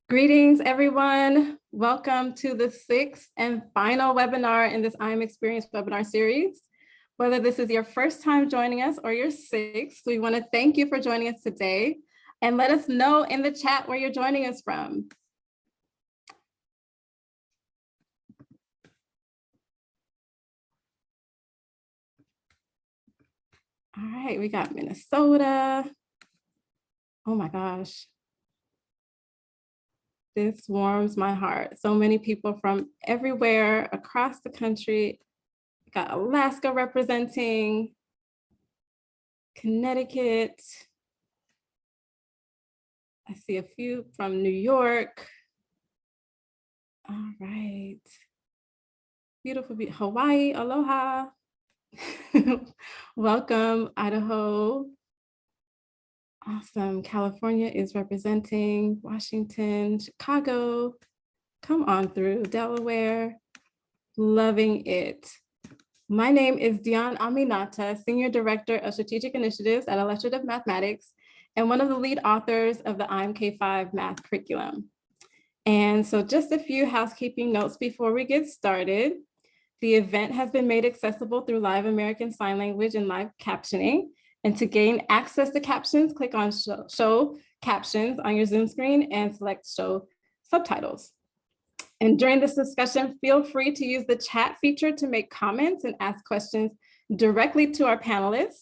Greetings, everyone. Welcome to the sixth and final webinar in this I Am Experience webinar series. Whether this is your first time joining us or your sixth, we want to thank you for joining us today and let us know in the chat where you're joining us from. All right, we got Minnesota. Oh my gosh. This warms my heart. So many people from everywhere across the country. We got Alaska representing, Connecticut. I see a few from New York. All right. Beautiful, Hawaii, aloha. Welcome, Idaho. Awesome. California is representing, Washington, Chicago. Come on through, Delaware. Loving it. My name is Dion Aminata, Senior Director of Strategic Initiatives at Illustrative Mathematics and one of the lead authors of the IMK5 math curriculum. And so just a few housekeeping notes before we get started. The event has been made accessible through Live American Sign Language and live captioning. And to gain access to captions, click on show captions on your Zoom screen and select show subtitles. And during this discussion, feel free to use the chat feature to make comments and ask questions directly to our panelists,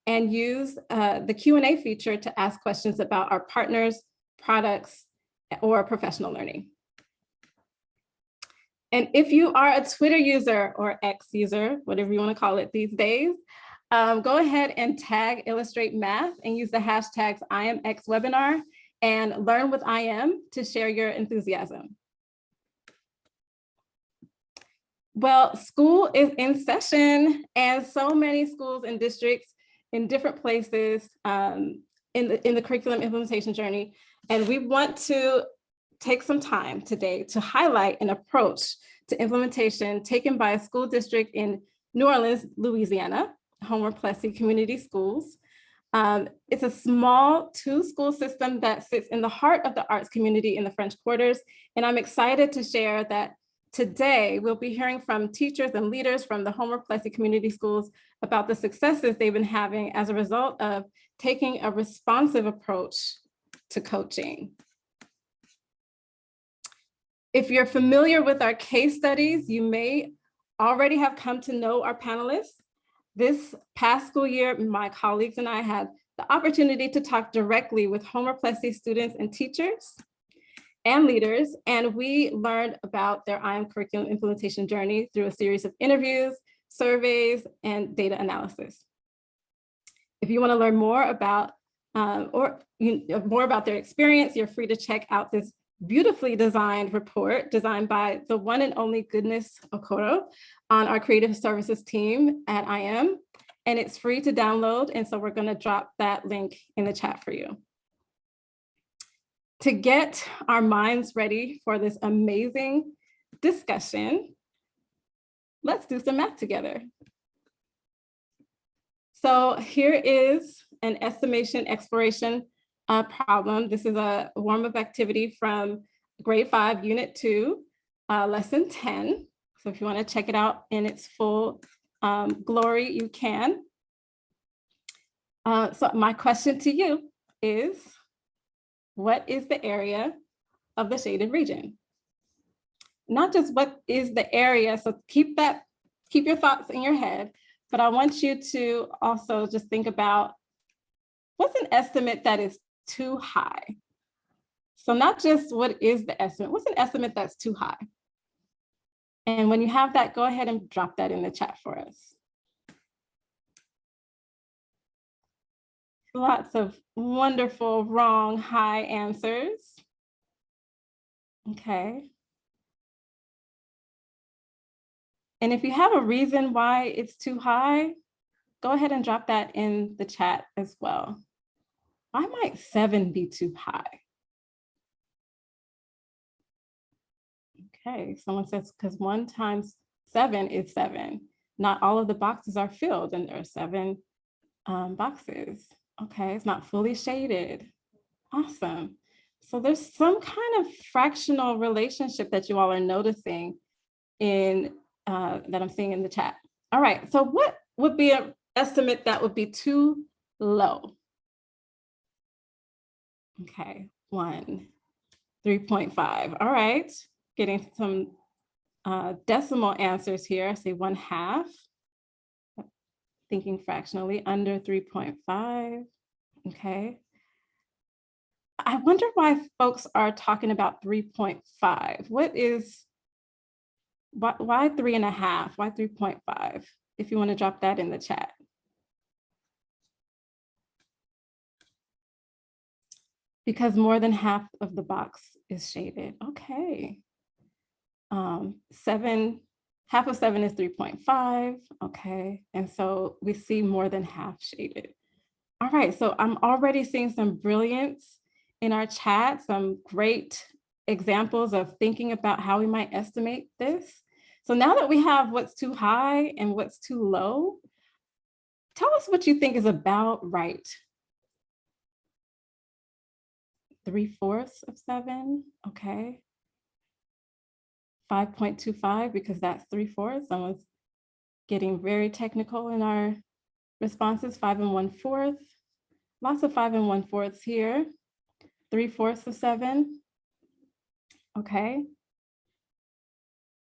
and use the Q&A feature to ask questions about our partners, products, or professional learning. And if you are a Twitter user or X user, whatever you want to call it these days, go ahead and tag Illustrate Math and use the hashtags IamXWebinar and learn with IM to share your enthusiasm. Well, school is in session, and so many schools and districts in different places in the curriculum implementation journey. And we want to take some time today to highlight an approach to implementation taken by a school district in New Orleans, Louisiana, Homer Plessy Community Schools. It's a small two-school system that sits in the heart of the arts community in the French Quarters. And I'm excited to share that today we'll be hearing from teachers and leaders from the Homer Plessy Community Schools about the successes they've been having as a result of taking a responsive approach to coaching. If you're familiar with our case studies, you may already have come to know our panelists. This past school year, my colleagues and I had the opportunity to talk directly with Homer Plessy students and teachers and leaders, and we learned about their IM curriculum implementation journey through a series of interviews, surveys, and data analysis. If you want to learn more about their experience, you're free to check out this beautifully designed report designed by the one and only Goodness Okoro on our creative services team at IM, and it's free to download. And so we're going to drop that link in the chat for you. To get our minds ready for this amazing discussion, let's do some math together. So here is an estimation exploration problem. This is a warm-up activity from grade 5, unit 2, lesson 10. So if you want to check it out in its full glory, you can. So my question to you is, what is the area of the shaded region? Not just what is the area, so keep your thoughts in your head, but I want you to also just think about what's an estimate that is too high. So not just what is the estimate, what's an estimate that's too high? And when you have that, go ahead and drop that in the chat for us. Lots of wonderful, wrong, high answers. Okay. And if you have a reason why it's too high, go ahead and drop that in the chat as well. Why might 7 be too high? Okay, someone says because 1 times 7 is 7. Not all of the boxes are filled, and there are 7 boxes. Okay, it's not fully shaded. Awesome. So there's some kind of fractional relationship that you all are noticing in that I'm seeing in the chat. All right, so what would be an estimate that would be too low? Okay, 1, 3.5. All right, getting some decimal answers here. I say 1/2. Thinking fractionally, under 3.5. Okay. I wonder why folks are talking about 3.5. Why 3.5? Why 3.5? If you want to drop that in the chat. Because more than half of the box is shaded. Okay. 1/2 of 7 is 3.5. Okay. And so we see more than half shaded. All right. So I'm already seeing some brilliance in our chat, some great examples of thinking about how we might estimate this. So now that we have what's too high and what's too low, tell us what you think is about right. 3/4 of 7, okay. 5.25, because that's 3/4. Someone's getting very technical in our responses. 5 1/4. Lots of 5 1/4 here. 3/4 of 7. Okay.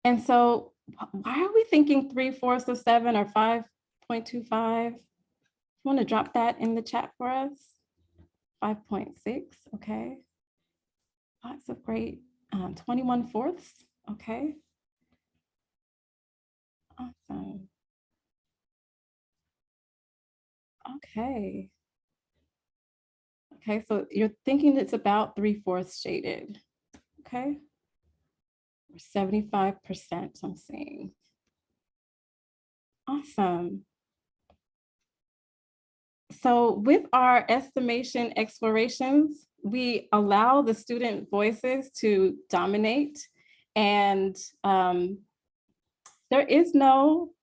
And so why are we thinking 3/4 of 7 or 5.25? You want to drop that in the chat for us? 5.6, okay. Lots of great 21/4. Okay. Awesome. Okay. Okay, so you're thinking it's about 3/4 shaded. Okay. 75% I'm seeing. Awesome. So with our estimation explorations, we allow the student voices to dominate, and there is no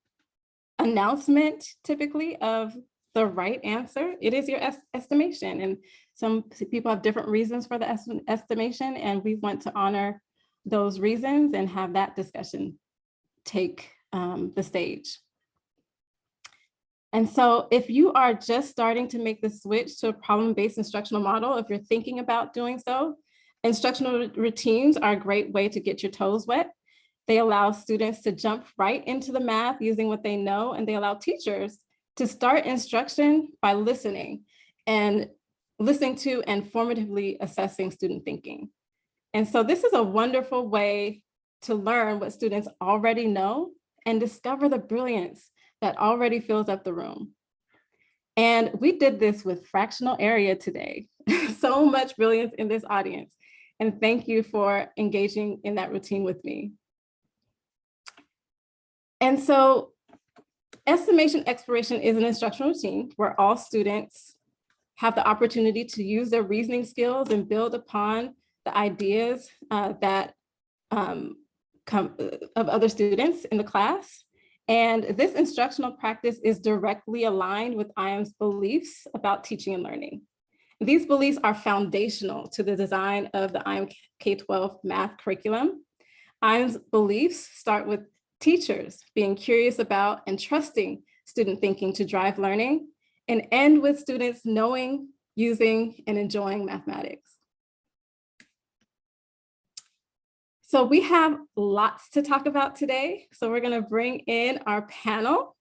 announcement typically of the right answer. It is your estimation, and some people have different reasons for the estimation, and we want to honor those reasons and have that discussion take the stage. And so if you are just starting to make the switch to a problem-based instructional model, if you're thinking about doing so, instructional routines are a great way to get your toes wet. They allow students to jump right into the math using what they know, and they allow teachers to start instruction by listening to and formatively assessing student thinking. And so this is a wonderful way to learn what students already know and discover the brilliance that already fills up the room. And we did this with fractional area today. So much brilliance in this audience. And thank you for engaging in that routine with me. And so estimation exploration is an instructional routine where all students have the opportunity to use their reasoning skills and build upon the ideas that come of other students in the class. And this instructional practice is directly aligned with IAM's beliefs about teaching and learning. These beliefs are foundational to the design of the IAM K-12 math curriculum. IAM's beliefs start with teachers being curious about and trusting student thinking to drive learning, and end with students knowing, using, and enjoying mathematics. So we have lots to talk about today. So we're going to bring in our panel,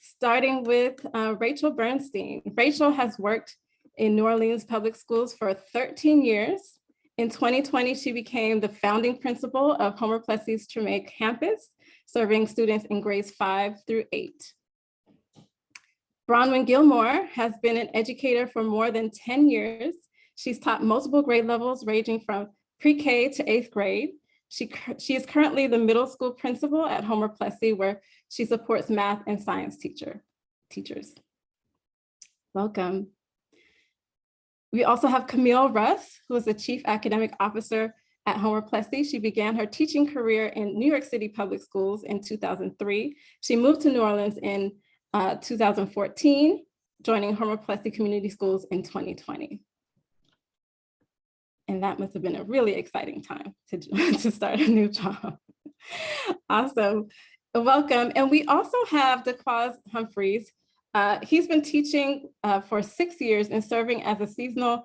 starting with Rachel Bernstein. Rachel has worked in New Orleans public schools for 13 years. In 2020, she became the founding principal of Homer Plessy's Tremé campus, serving students in grades 5 through 8. Bronwyn Gilmore has been an educator for more than 10 years. She's taught multiple grade levels ranging from pre-K to 8th grade. She is currently the middle school principal at Homer Plessy, where she supports math and science teachers. Welcome. We also have Camille Russ, who is the Chief Academic Officer at Homer Plessy. She began her teaching career in New York City public schools in 2003. She moved to New Orleans in 2014, joining Homer Plessy Community Schools in 2020. And that must have been a really exciting time to start a new job. Awesome. Welcome. And we also have DeQuaz Humphreys. He's been teaching for 6 years and serving as a seasonal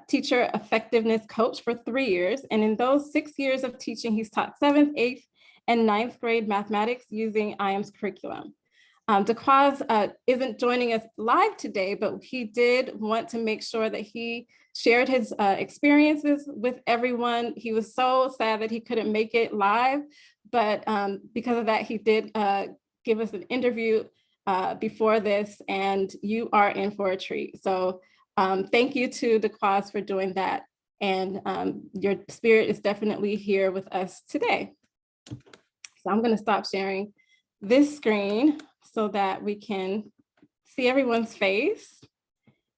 teacher effectiveness coach for 3 years. And in those 6 years of teaching, he's taught 7th, 8th, and 9th grade mathematics using IAM's curriculum. DeQuaz isn't joining us live today, but he did want to make sure that he shared his experiences with everyone. He was so sad that he couldn't make it live, but because of that, he did give us an interview before this, and you are in for a treat. So thank you to DeQuaz for doing that. And your spirit is definitely here with us today. So I'm gonna stop sharing this screen so that we can see everyone's face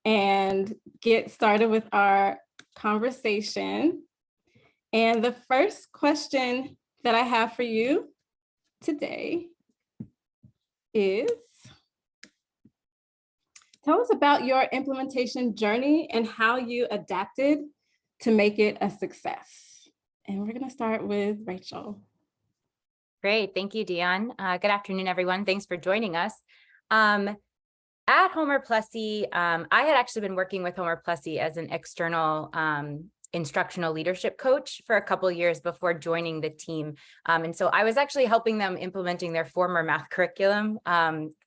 and get started with our conversation. And the first question that I have for you today is, tell us about your implementation journey and how you adapted to make it a success. And we're gonna start with Rachel. Great, thank you, Dion. Good afternoon, everyone. Thanks for joining us. At Homer Plessy, I had actually been working with Homer Plessy as an external instructional leadership coach for a couple of years before joining the team. And so I was actually helping them implementing their former math curriculum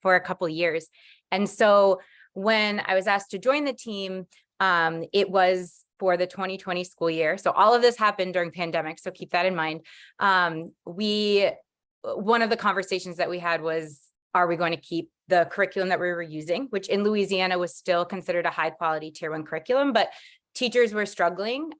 for a couple of years. And so when I was asked to join the team, it was for the 2020 school year. So all of this happened during pandemic, so keep that in mind. One of the conversations that we had was, are we going to keep the curriculum that we were using, which in Louisiana was still considered a high quality tier 1 curriculum, but teachers were struggling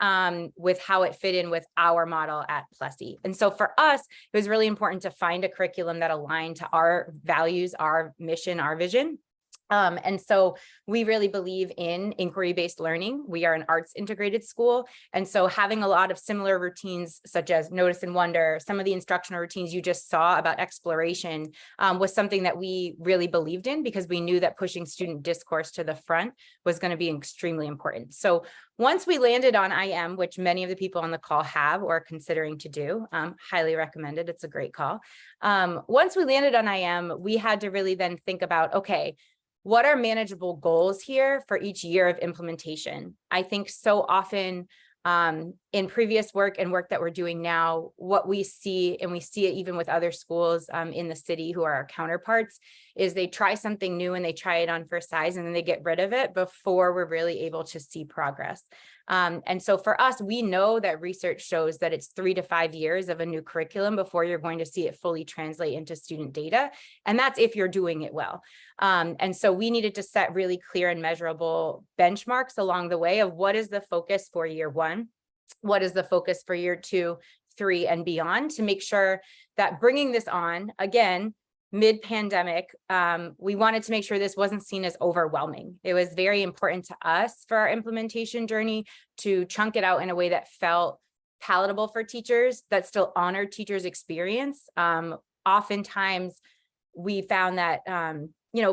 with how it fit in with our model at Plessy. And so for us, it was really important to find a curriculum that aligned to our values, our mission, our vision. And so we really believe in inquiry-based learning. We are an arts integrated school. And so having a lot of similar routines, such as notice and wonder, some of the instructional routines you just saw about exploration was something that we really believed in, because we knew that pushing student discourse to the front was going to be extremely important. So once we landed on IM, which many of the people on the call have or are considering to do, highly recommended, it's a great call. Once we landed on IM, we had to really then think about, okay, what are manageable goals here for each year of implementation? I think so often in previous work and work that we're doing now, what we see, and we see it even with other schools in the city who are our counterparts, is they try something new and they try it on for size and then they get rid of it before we're really able to see progress. And so for us, we know that research shows that it's 3 to 5 years of a new curriculum before you're going to see it fully translate into student data. And that's if you're doing it well. And so we needed to set really clear and measurable benchmarks along the way of what is the focus for year 1, what is the focus for year 2, 3, and beyond, to make sure that bringing this on, again, mid-pandemic, we wanted to make sure this wasn't seen as overwhelming. It was very important to us for our implementation journey to chunk it out in a way that felt palatable for teachers, that still honored teachers' experience. Oftentimes, we found that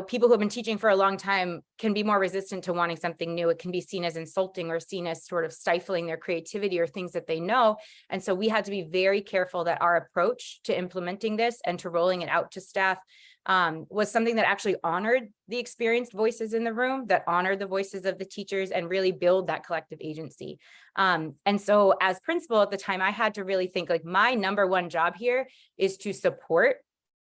people who have been teaching for a long time can be more resistant to wanting something new. It can be seen as insulting or seen as sort of stifling their creativity or things that they know. And so we had to be very careful that our approach to implementing this and to rolling it out to staff was something that actually honored the experienced voices in the room, that honored the voices of the teachers, and really build that collective agency. And so as principal at the time, I had to really think, like, my number one job here is to support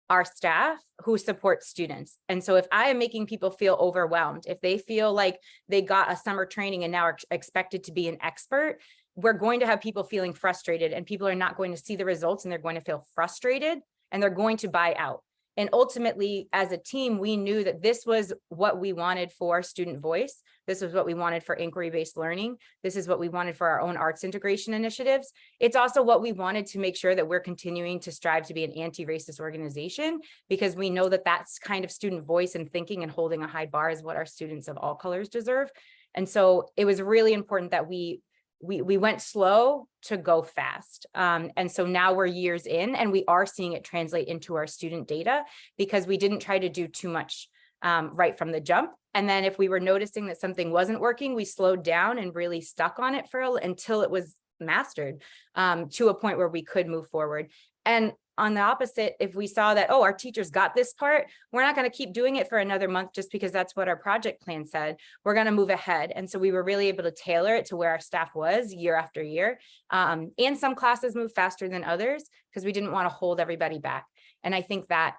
our staff who support students. And so if I am making people feel overwhelmed, if they feel like they got a summer training and now are expected to be an expert, we're going to have people feeling frustrated, and people are not going to see the results, and they're going to feel frustrated, and they're going to buy out. And ultimately, as a team, we knew that this was what we wanted for student voice. This was what we wanted for inquiry-based learning. This is what we wanted for our own arts integration initiatives. It's also what we wanted to make sure that we're continuing to strive to be an anti-racist organization, because we know that that's kind of student voice and thinking and holding a high bar is what our students of all colors deserve. And so it was really important that we went slow to go fast. And so now we're years in, and we are seeing it translate into our student data, because we didn't try to do too much right from the jump. And then if we were noticing that something wasn't working, we slowed down and really stuck on it until it was mastered, to a point where we could move forward. And on the opposite, if we saw that, oh, our teachers got this part, we're not going to keep doing it for another month just because that's what our project plan said. We're going to move ahead. And so we were really able to tailor it to where our staff was year after year. And some classes move faster than others because we didn't want to hold everybody back. And I think that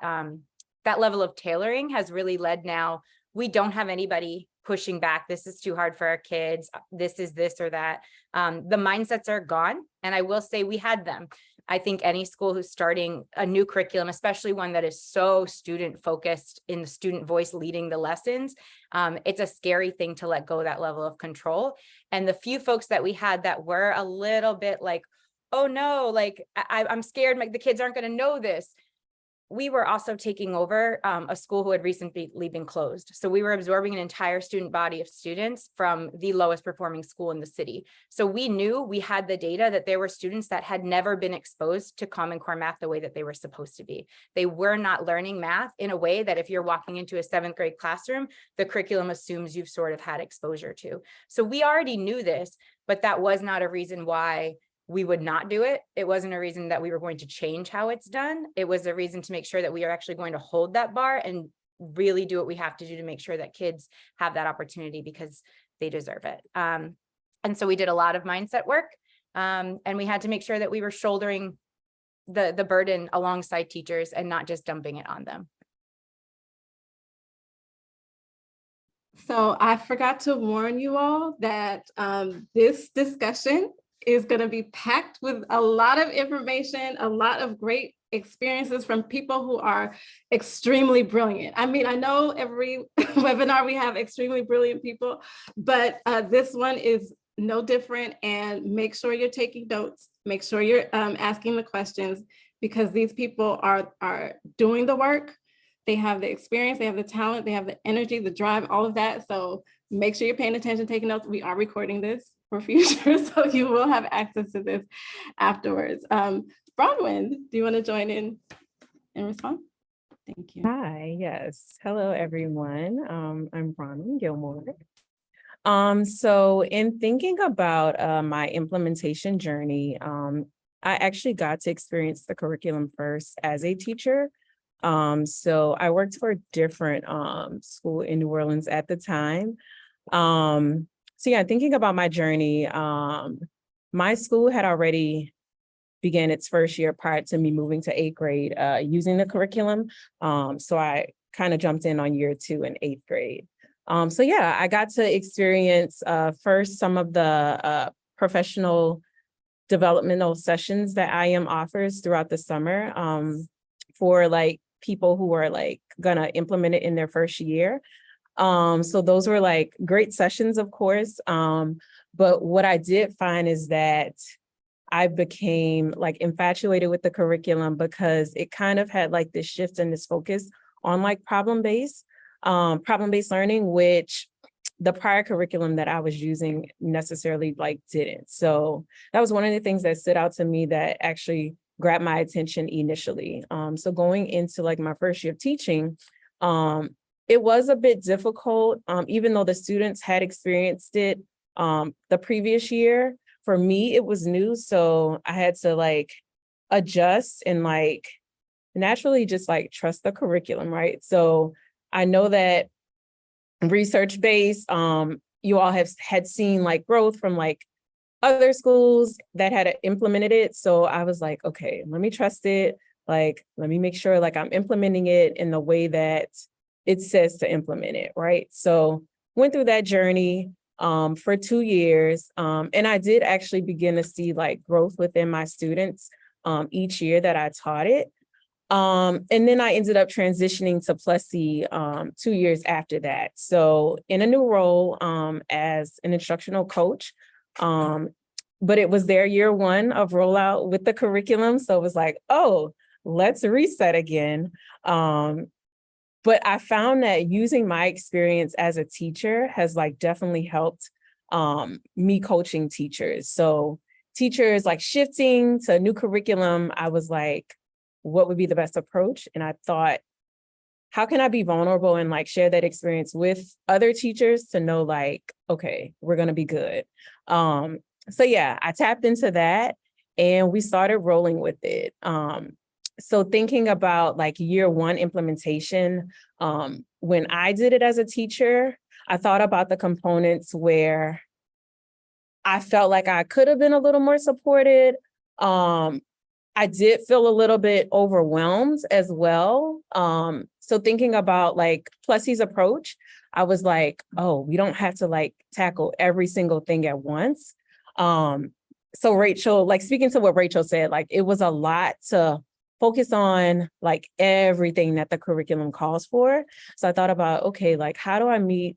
that level of tailoring has really led now, we don't have anybody pushing back. This is too hard for our kids. This is this or that. The mindsets are gone. And I will say we had them. I think any school who's starting a new curriculum, especially one that is so student focused in the student voice leading the lessons, it's a scary thing to let go of that level of control. And the few folks that we had that were a little bit like, oh no, like I'm scared the kids aren't going to know this. We were also taking over a school who had recently been closed. So we were absorbing an entire student body of students from the lowest performing school in the city. So we knew, we had the data that there were students that had never been exposed to Common Core math the way that they were supposed to be. They were not learning math in a way that if you're walking into a 7th grade classroom, the curriculum assumes you've sort of had exposure to. So we already knew this, but that was not a reason why we would not do it. It wasn't a reason that we were going to change how it's done. It was a reason to make sure that we are actually going to hold that bar and really do what we have to do to make sure that kids have that opportunity because they deserve it. And so we did a lot of mindset work, and we had to make sure that we were shouldering the burden alongside teachers and not just dumping it on them. So I forgot to warn you all that this discussion is going to be packed with a lot of information, a lot of great experiences from people who are extremely brilliant. I mean, I know every webinar we have extremely brilliant people, but this one is no different. And make sure you're taking notes, make sure you're asking the questions, because these people are doing the work. They have the experience, they have the talent, they have the energy, the drive, all of that. So make sure you're paying attention, taking notes. We are recording this for future, so you will have access to this afterwards. Bronwyn, do you want to join in and respond? Thank you. Hi, yes. Hello, everyone. I'm Bronwyn Gilmore. So in thinking about my implementation journey, I actually got to experience the curriculum first as a teacher. So I worked for a different school in New Orleans at the time. So yeah, thinking about my journey, my school had already began its first year prior to me moving to 8th grade using the curriculum. So I kind of jumped in on year 2 in 8th grade. So yeah, I got to experience first some of the professional developmental sessions that IM offers throughout the summer for like people who are like gonna implement it in their first year. So those were like great sessions, of course. But what I did find is that I became like infatuated with the curriculum because it kind of had like this shift and this focus on like problem-based learning, which the prior curriculum that I was using necessarily like didn't. So that was one of the things that stood out to me that actually grabbed my attention initially. So going into like my first year of teaching, it was a bit difficult, even though the students had experienced it the previous year. For me, it was new, so I had to like adjust and like naturally just like trust the curriculum, right? So I know that research-based, you all had seen like growth from like other schools that had implemented it. So I was like, okay, let me trust it. Like, let me make sure like I'm implementing it in the way that it says to implement it, right? So went through that journey for 2 years. And I did actually begin to see like growth within my students each year that I taught it. And then I ended up transitioning to Plessy 2 years after that. So in a new role as an instructional coach, but it was their year 1 of rollout with the curriculum. So it was like, oh, let's reset again. But I found that using my experience as a teacher has like definitely helped me coaching teachers. So teachers like shifting to a new curriculum, I was like, what would be the best approach? And I thought how can I be vulnerable and like share that experience with other teachers to know like, okay, we're going to be good. So yeah, I tapped into that and we started rolling with it. So thinking about like year one implementation, when I did it as a teacher, I thought about the components where I felt like I could have been a little more supported. I did feel a little bit overwhelmed as well. So thinking about like Plessy's approach, I was like, oh, we don't have to like tackle every single thing at once. So Rachel, like speaking to what Rachel said, like it was a lot to focus on like everything that the curriculum calls for. So I thought about, okay, like how do I meet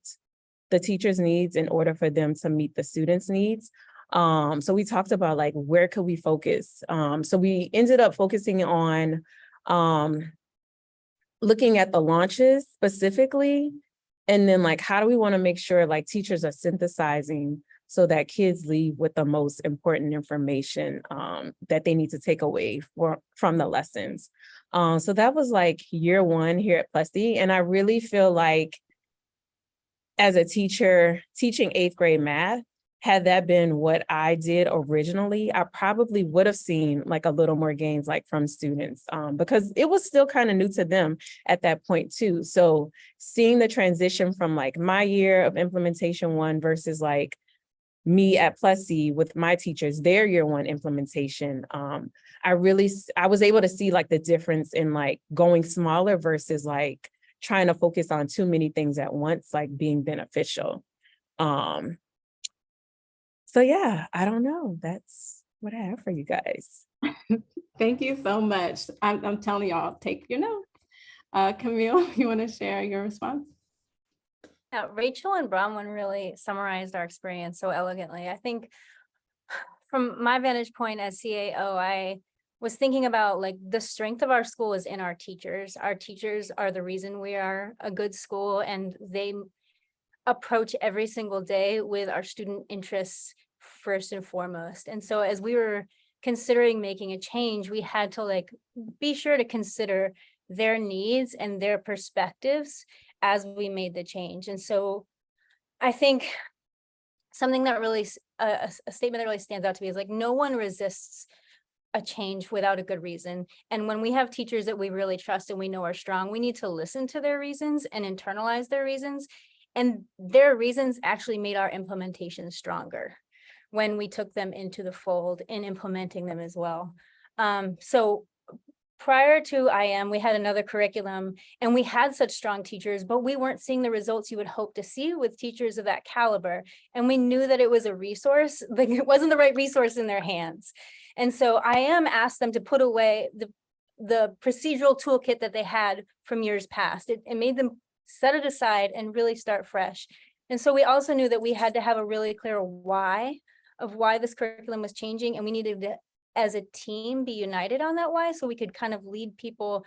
the teacher's needs in order for them to meet the students' needs? So we talked about like, where could we focus? So we ended up focusing on looking at the launches specifically, and then like, how do we want to make sure like teachers are synthesizing so that kids leave with the most important information that they need to take away from the lessons. So that was like year one here at Plessy. And I really feel like as a teacher teaching 8th grade math, had that been what I did originally, I probably would have seen like a little more gains like from students because it was still kind of new to them at that point too. So seeing the transition from like my year of implementation 1 versus like me at Plessy with my teachers, their year 1 implementation, I was able to see like the difference in like going smaller versus like trying to focus on too many things at once, like being beneficial. So yeah, I don't know. That's what I have for you guys. Thank you so much. I'm telling y'all, take your notes. Camille, you want to share your response? Yeah, Rachel and Bronwyn really summarized our experience so elegantly. I think from my vantage point as CAO, I was thinking about like the strength of our school is in our teachers. Our teachers are the reason we are a good school, and they approach every single day with our student interests first and foremost. And so as we were considering making a change, we had to like be sure to consider their needs and their perspectives as we made the change. And so I think something that really, a statement that really stands out to me is like, no one resists a change without a good reason. And when we have teachers that we really trust and we know are strong, we need to listen to their reasons and internalize their reasons. And their reasons actually made our implementation stronger when we took them into the fold in implementing them as well. So prior to IM, we had another curriculum and we had such strong teachers, but we weren't seeing the results you would hope to see with teachers of that caliber. And we knew that it was a resource, like it wasn't the right resource in their hands. And so IM asked them to put away the procedural toolkit that they had from years past. It made them set it aside and really start fresh. And so we also knew that we had to have a really clear why of why this curriculum was changing, and we needed to, as a team, be united on that why, so we could kind of lead people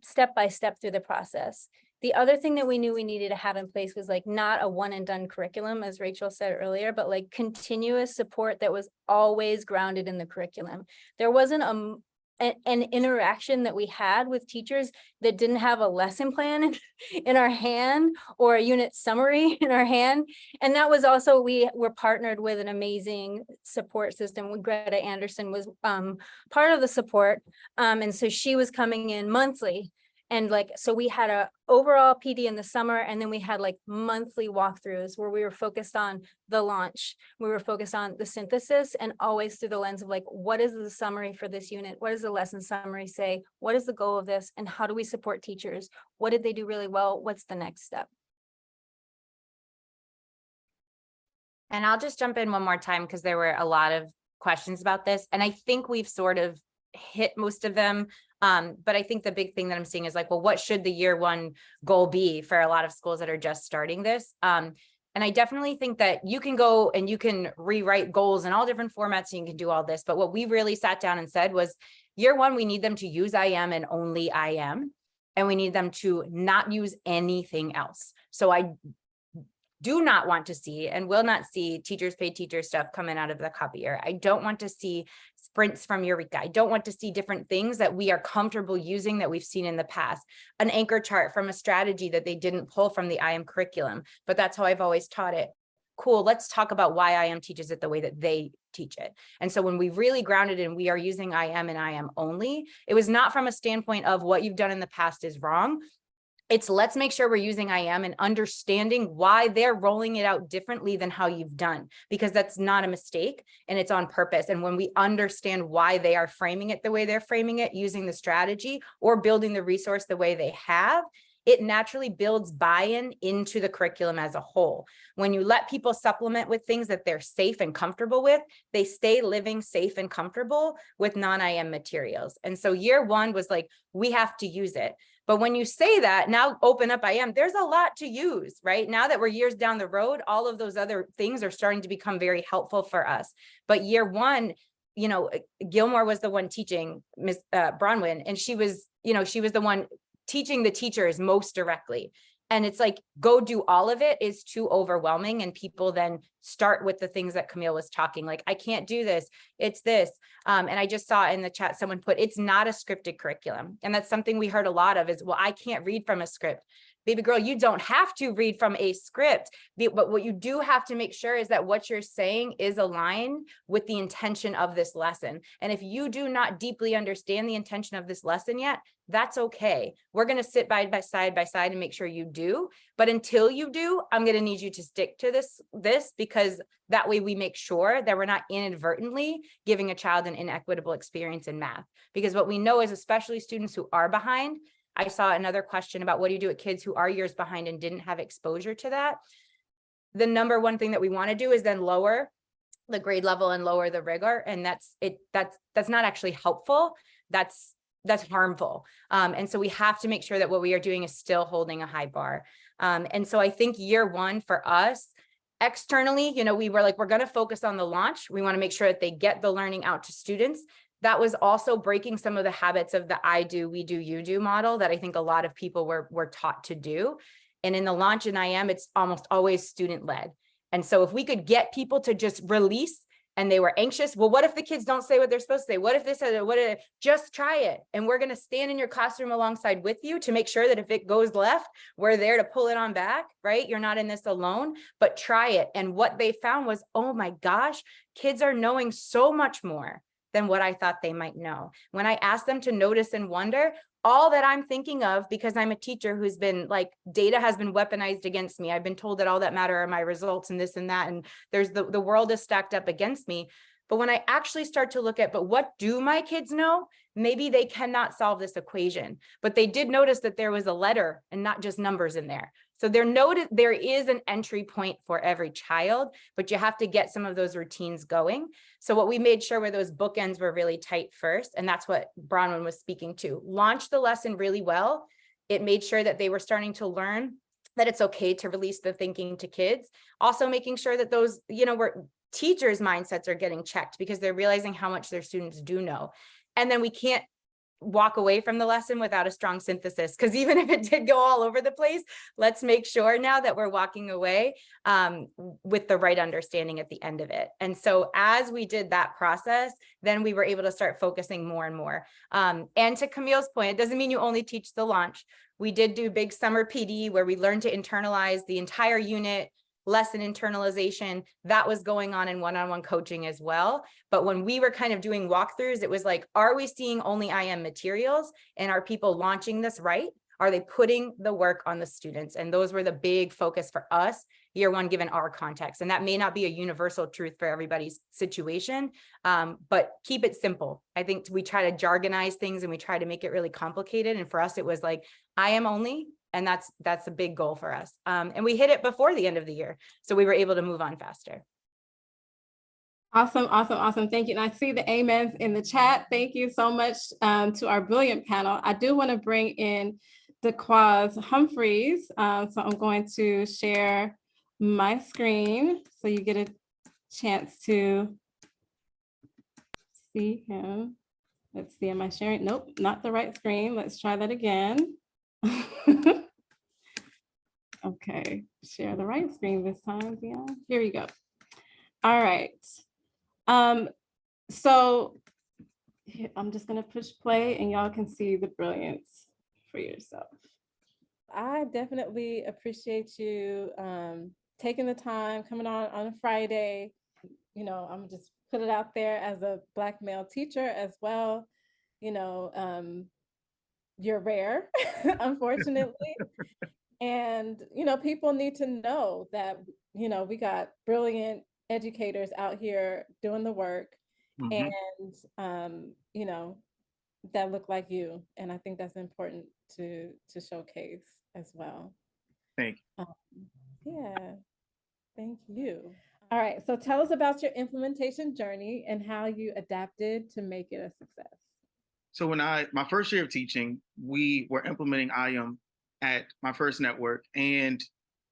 step by step through the process. The other thing that we knew we needed to have in place was like not a one and done curriculum, as Rachel said earlier, but like continuous support that was always grounded in the curriculum. There wasn't an interaction that we had with teachers that didn't have a lesson plan in our hand or a unit summary in our hand. And that was also, we were partnered with an amazing support system. Greta Anderson was part of the support. And so she was coming in monthly. And like, so we had a overall PD in the summer, and then we had like monthly walkthroughs where we were focused on the launch. We were focused on the synthesis, and always through the lens of like, what is the summary for this unit? What does the lesson summary say? What is the goal of this? And how do we support teachers? What did they do really well? What's the next step? And I'll just jump in one more time because there were a lot of questions about this. And I think we've sort of hit most of them. But I think the big thing that I'm seeing is like, well, what should the year 1 goal be for a lot of schools that are just starting this? And I definitely think that you can go and you can rewrite goals in all different formats and you can do all this. But what we really sat down and said was year 1, we need them to use IM and only IM, and we need them to not use anything else. So I do not want to see and will not see teachers pay teacher stuff coming out of the copier. I don't want to see sprints from Eureka. I don't want to see different things that we are comfortable using that we've seen in the past. An anchor chart from a strategy that they didn't pull from the IM curriculum, but that's how I've always taught it. Cool, let's talk about why IM teaches it the way that they teach it. And so when we really grounded in we are using IM and IM only, it was not from a standpoint of what you've done in the past is wrong. It's let's make sure we're using IM and understanding why they're rolling it out differently than how you've done, because that's not a mistake and it's on purpose. And when we understand why they are framing it the way they're framing it, using the strategy or building the resource the way they have, it naturally builds buy-in into the curriculum as a whole. When you let people supplement with things that they're safe and comfortable with, they stay living safe and comfortable with non-IM materials. And so year one was like, we have to use it. But when you say that, now open up IM, there's a lot to use, right? Now that we're years down the road, all of those other things are starting to become very helpful for us. But year one, you know, Gilmore was the one teaching Ms. Bronwyn, and she was the one teaching the teachers most directly. And it's like, go do all of it is too overwhelming. And people then start with the things that Camille was talking, like, I can't do this, it's this. And I just saw in the chat, someone put, it's not a scripted curriculum. And that's something we heard a lot of is, well, I can't read from a script. Baby girl, you don't have to read from a script, but what you do have to make sure is that what you're saying is aligned with the intention of this lesson. And if you do not deeply understand the intention of this lesson yet, that's okay. We're going to sit by side and make sure you do. But until you do, I'm going to need you to stick to this because that way we make sure that we're not inadvertently giving a child an inequitable experience in math. Because what we know is, especially students who are behind, I saw another question about what do you do with kids who are years behind and didn't have exposure to that. The number one thing that we want to do is then lower the grade level and lower the rigor. And that's not actually helpful. That's harmful. And so we have to make sure that what we are doing is still holding a high bar. And so I think year one for us, externally, we were like, we're going to focus on the launch. We want to make sure that they get the learning out to students. That was also breaking some of the habits of the I do, we do, you do model that I think a lot of people were taught to do. And in the launch in IM, it's almost always student led. And so if we could get people to just release and they were anxious, well, what if the kids don't say what they're supposed to say? What if this, just try it. And we're going to stand in your classroom alongside with you to make sure that if it goes left, we're there to pull it on back, right? You're not in this alone, but try it. And what they found was, oh my gosh, kids are knowing so much more than what I thought they might know. When I asked them to notice and wonder, all that I'm thinking of, because I'm a teacher who's been like, data has been weaponized against me. I've been told that all that matter are my results and this and that. And there's the world is stacked up against me. But when I actually start to look at, but what do my kids know? Maybe they cannot solve this equation, but they did notice that there was a letter and not just numbers in there. So there is an entry point for every child, but you have to get some of those routines going. So what we made sure were those bookends were really tight first. And that's what Bronwyn was speaking to. Launch the lesson really well. It made sure that they were starting to learn that it's okay to release the thinking to kids. Also making sure that those, teachers' mindsets are getting checked because they're realizing how much their students do know. And then we can't walk away from the lesson without a strong synthesis, because even if it did go all over the place, let's make sure now that we're walking away with the right understanding at the end of it. And so as we did that process, then we were able to start focusing more and more. And to Camille's point, it doesn't mean you only teach the launch. We did do big summer PD where we learned to internalize the entire unit, lesson internalization that was going on in one-on-one coaching as well. But when we were kind of doing walkthroughs, it was like, are we seeing only IM materials and are people launching this right? Are they putting the work on the students? And those were the big focus for us year one, given our context. And that may not be a universal truth for everybody's situation, but keep it simple. I think we try to jargonize things and we try to make it really complicated. And for us, it was like, IM only. And that's a big goal for us. And we hit it before the end of the year. So we were able to move on faster. Awesome, awesome, awesome. Thank you. And I see the amens in the chat. Thank you so much to our brilliant panel. I do want to bring in DeQuaz Humphreys. So I'm going to share my screen so you get a chance to see him. Let's see, am I sharing? Nope, not the right screen. Let's try that again. Okay, share the right screen this time, Dion. Here you go. All right. So I'm just gonna push play and y'all can see the brilliance for yourself. I definitely appreciate you taking the time, coming on a Friday. You know, I'm just put it out there as a Black male teacher as well. You know, you're rare, unfortunately. And, you know, people need to know that, you know, we got brilliant educators out here doing the work Mhm. and, you know, that look like you. And I think that's important to showcase as well. Thank you. Yeah, thank you. All right, so tell us about your implementation journey and how you adapted to make it a success. So my first year of teaching, we were implementing IM at my first network. And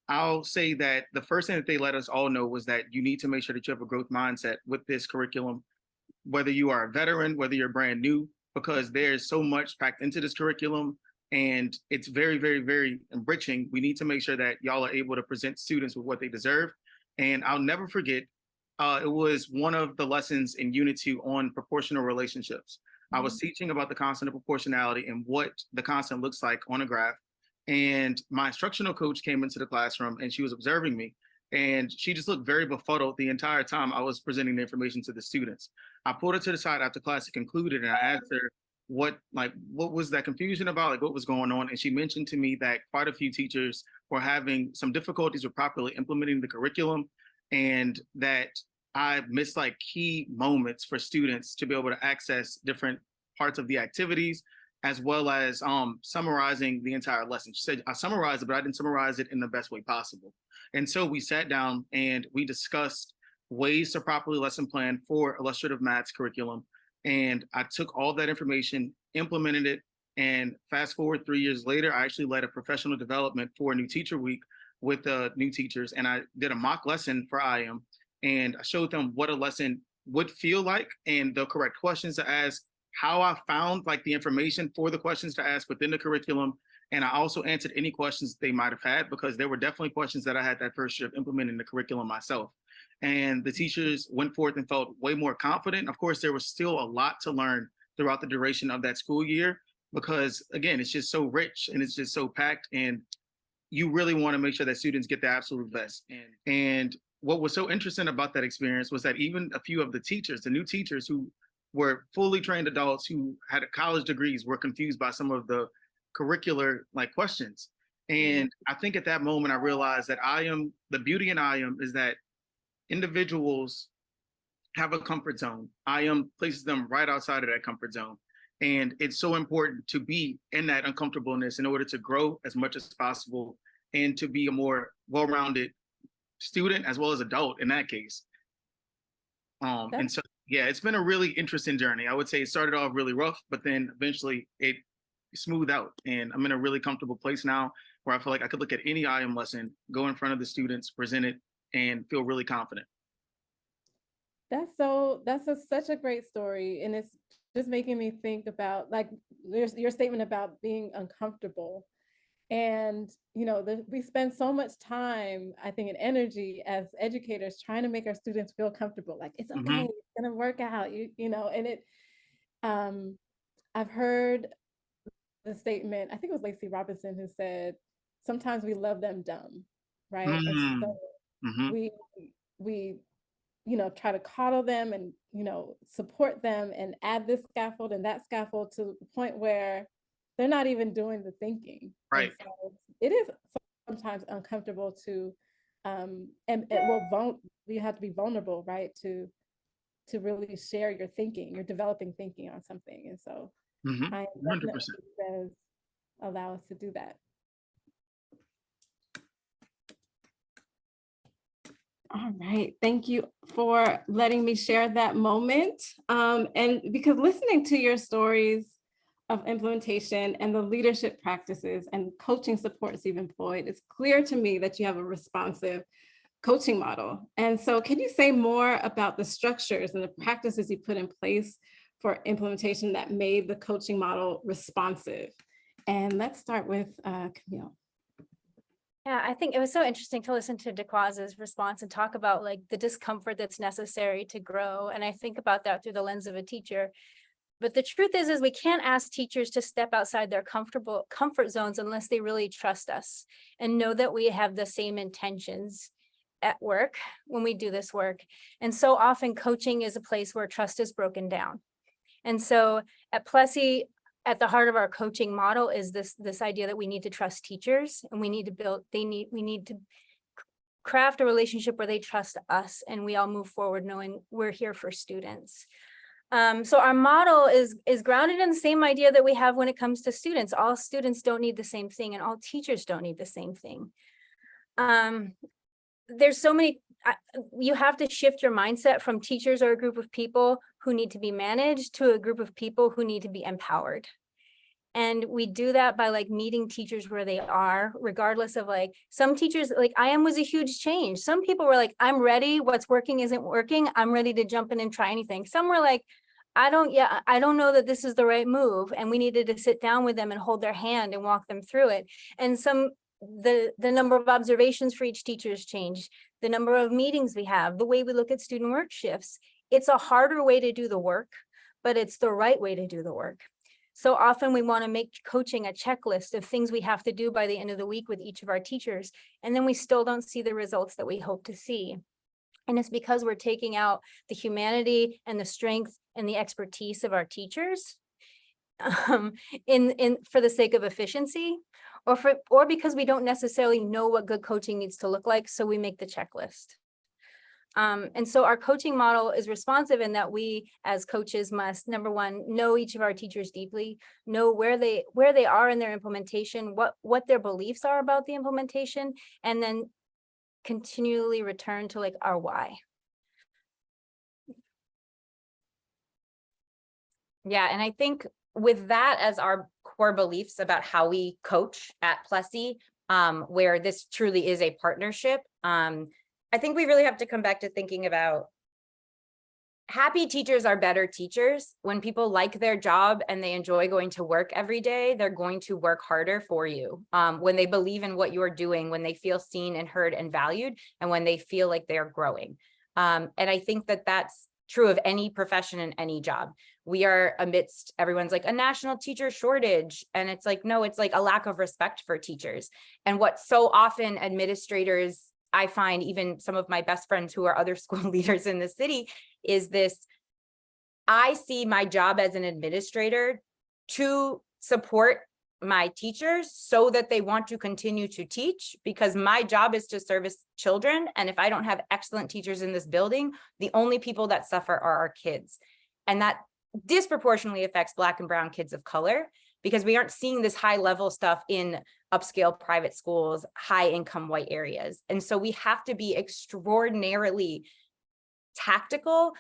I'll say that the first thing that they let us all know was that you need to make sure that you have a growth mindset with this curriculum, whether you are a veteran, whether you're brand new, because there's so much packed into this curriculum and it's very, very, very enriching. We need to make sure that y'all are able to present students with what they deserve. And I'll never forget, it was one of the lessons in Unit 2 on proportional relationships. I was teaching about the constant of proportionality and what the constant looks like on a graph. And my instructional coach came into the classroom and she was observing me. And she just looked very befuddled the entire time I was presenting the information to the students. I pulled her to the side after class had concluded and I asked her what was that confusion about, like what was going on. And she mentioned to me that quite a few teachers were having some difficulties with properly implementing the curriculum and that I missed like key moments for students to be able to access different parts of the activities, as well as summarizing the entire lesson. She said, I summarized it, but I didn't summarize it in the best way possible. And so we sat down and we discussed ways to properly lesson plan for illustrative maths curriculum. And I took all that information, implemented it, and fast forward 3 years later, I actually led a professional development for a new teacher week with new teachers. And I did a mock lesson for IM and I showed them what a lesson would feel like and the correct questions to ask, how I found like the information for the questions to ask within the curriculum. And I also answered any questions they might have had because there were definitely questions that I had that first year of implementing the curriculum myself. And the teachers went forth and felt way more confident. Of course, there was still a lot to learn throughout the duration of that school year because again, it's just so rich and it's just so packed and you really want to make sure that students get the absolute best. And what was so interesting about that experience was that even a few of the teachers, the new teachers who were fully trained adults who had college degrees were confused by some of the curricular like questions. And I think at that moment, I realized that the beauty in IM is that individuals have a comfort zone. IM places them right outside of that comfort zone. And it's so important to be in that uncomfortableness in order to grow as much as possible and to be a more well-rounded student as well as adult in that case. And so, yeah, it's been a really interesting journey. I would say it started off really rough, but then eventually it smoothed out. And I'm in a really comfortable place now where I feel like I could look at any IM lesson, go in front of the students, present it, and feel really confident. That's such a great story. And it's just making me think about like your statement about being uncomfortable. And, you know, we spend so much time, I think, and energy as educators trying to make our students feel comfortable. Like, it's okay, it's gonna work out, you know, and I've heard the statement, I think it was Lacey Robinson who said, sometimes we love them dumb, right? And so we you know, try to coddle them and, you know, support them and add this scaffold and that scaffold to the point where they're not even doing the thinking. Right. So it is sometimes uncomfortable to, you have to be vulnerable, right? To really share your thinking, your developing thinking on something. And so I 100%. definitely does allow us to do that. All right, thank you for letting me share that moment. And because listening to your stories of implementation and the leadership practices and coaching supports you've employed, it's clear to me that you have a responsive coaching model. And so can you say more about the structures and the practices you put in place for implementation that made the coaching model responsive? And let's start with Camille. Yeah, I think it was so interesting to listen to DeQuaz's response and talk about like the discomfort that's necessary to grow. And I think about that through the lens of a teacher. But the truth is we can't ask teachers to step outside their comfort zones unless they really trust us and know that we have the same intentions at work when we do this work. And so often coaching is a place where trust is broken down. And so at Plessy, at the heart of our coaching model is this idea that we need to trust teachers, and we need to craft a relationship where they trust us and we all move forward knowing we're here for students. So our model is grounded in the same idea that we have when it comes to students. All students don't need the same thing, and all teachers don't need the same thing. There's so many, you have to shift your mindset from teachers or a group of people who need to be managed to a group of people who need to be empowered. And we do that by like meeting teachers where they are, regardless of like, some teachers, like IM was a huge change. Some people were like, I'm ready, what's working isn't working, I'm ready to jump in and try anything. Some were like, I don't know that this is the right move. And we needed to sit down with them and hold their hand and walk them through it. And the number of observations for each teacher has changed, the number of meetings we have, the way we look at student work shifts. It's a harder way to do the work, but it's the right way to do the work. So often we want to make coaching a checklist of things we have to do by the end of the week with each of our teachers, and then we still don't see the results that we hope to see. And it's because we're taking out the humanity and the strength and the expertise of our teachers for the sake of efficiency, or because we don't necessarily know what good coaching needs to look like, so we make the checklist. And so our coaching model is responsive in that we as coaches must, number one, know each of our teachers deeply, know where they are in their implementation, what their beliefs are about the implementation, and then continually return to like our why. Yeah, and I think with that as our core beliefs about how we coach at Plessy, where this truly is a partnership, I think we really have to come back to thinking about happy teachers are better teachers. When people like their job and they enjoy going to work every day, they're going to work harder for you. When they believe in what you're doing, when they feel seen and heard and valued, and when they feel like they're growing. And I think that that's true of any profession and any job. We are amidst, everyone's like a national teacher shortage. And it's like, no, it's like a lack of respect for teachers. And what so often administrators, I find, even some of my best friends who are other school leaders in the city, is this: I see my job as an administrator to support my teachers so that they want to continue to teach, because my job is to service children. And if I don't have excellent teachers in this building, the only people that suffer are our kids. And that disproportionately affects Black and brown kids of color, because we aren't seeing this high level stuff in upscale private schools, high income white areas. And so we have to be extraordinarily tactical,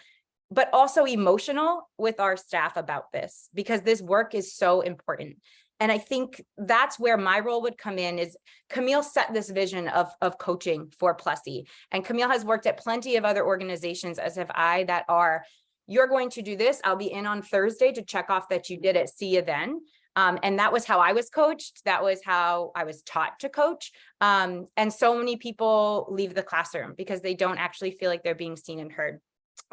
but also emotional with our staff about this, because this work is so important. And I think that's where my role would come in. Is Camille set this vision of coaching for Plessy, and Camille has worked at plenty of other organizations, as have I, that are, you're going to do this, I'll be in on Thursday to check off that you did it, see you then. And that was how I was coached. That was how I was taught to coach. And so many people leave the classroom because they don't actually feel like they're being seen and heard.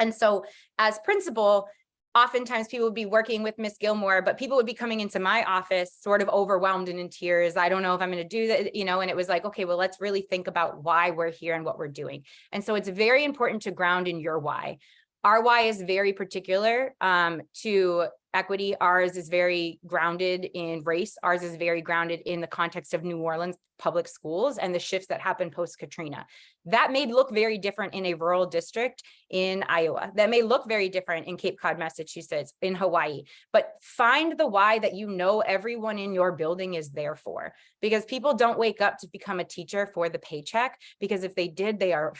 And so as principal, oftentimes people would be working with Miss Gilmore, but people would be coming into my office sort of overwhelmed and in tears. I don't know if I'm going to do that, and it was like, okay, well, let's really think about why we're here and what we're doing. And so it's very important to ground in your why. Our why is very particular to equity. Ours is very grounded in race. Ours is very grounded in the context of New Orleans public schools and the shifts that happened post-Katrina. That may look very different in a rural district in Iowa. That may look very different in Cape Cod, Massachusetts, in Hawaii. But find the why that you know everyone in your building is there for. Because people don't wake up to become a teacher for the paycheck, because if they did, they are